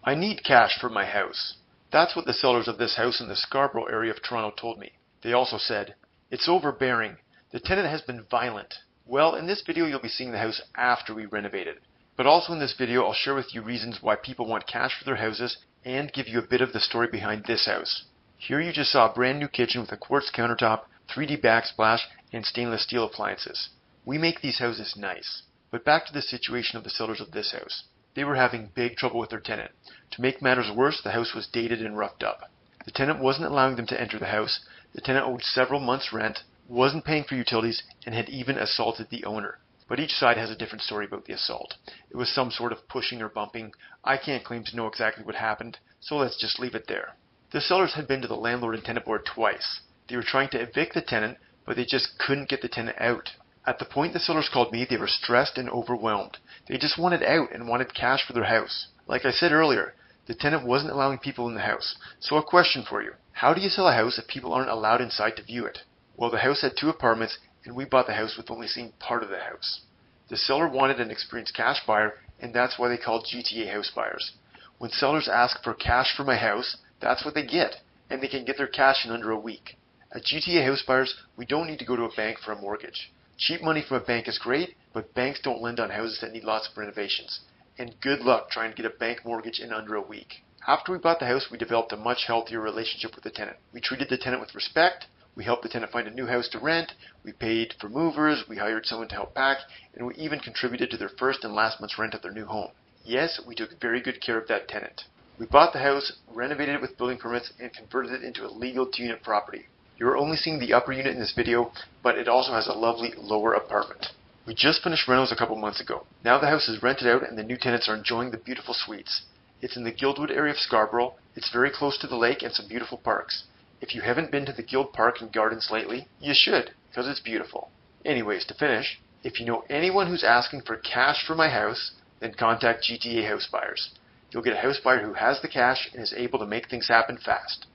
I need cash for my house. That's what the sellers of this house in the Scarborough area of Toronto told me. They also said, it's overbearing. The tenant has been violent. Well, in this video you'll be seeing the house after we renovate it. But also in this video I'll share with you reasons why people want cash for their houses and give you a bit of the story behind this house. Here you just saw a brand new kitchen with a quartz countertop, 3D backsplash, and stainless steel appliances. We make these houses nice. But back to the situation of the sellers of this house. They were having big trouble with their tenant. To make matters worse, the house was dated and roughed up. The tenant wasn't allowing them to enter the house. The tenant owed several months' rent, wasn't paying for utilities, and had even assaulted the owner. But each side has a different story about the assault. It was some sort of pushing or bumping. I can't claim to know exactly what happened, so let's just leave it there. The sellers had been to the landlord and tenant board twice. They were trying to evict the tenant, but they just couldn't get the tenant out. At the point the sellers called me, they were stressed and overwhelmed. They just wanted out and wanted cash for their house. Like I said earlier, the tenant wasn't allowing people in the house. So a question for you. How do you sell a house if people aren't allowed inside to view it? Well, the house had 2 apartments, and we bought the house with only seeing part of the house. The seller wanted an experienced cash buyer, and that's why they called GTA house buyers. When sellers ask for cash for my house, that's what they get, and they can get their cash in under a week. At GTA house buyers, we don't need to go to a bank for a mortgage. Cheap money from a bank is great, but banks don't lend on houses that need lots of renovations. And good luck trying to get a bank mortgage in under a week. After we bought the house, we developed a much healthier relationship with the tenant. We treated the tenant with respect, we helped the tenant find a new house to rent, we paid for movers, we hired someone to help pack, and we even contributed to their first and last month's rent of their new home. Yes, we took very good care of that tenant. We bought the house, renovated it with building permits, and converted it into a legal 2-unit property. You're only seeing the upper unit in this video, but it also has a lovely lower apartment. We just finished renos a couple months ago. Now the house is rented out and the new tenants are enjoying the beautiful suites. It's in the Guildwood area of Scarborough. It's very close to the lake and some beautiful parks. If you haven't been to the Guild Park and Gardens lately, you should, because it's beautiful. Anyways, to finish, if you know anyone who's asking for cash for my house, then contact GTA House Buyers. You'll get a house buyer who has the cash and is able to make things happen fast.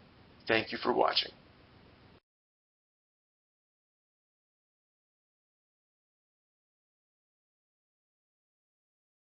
Thank you for watching.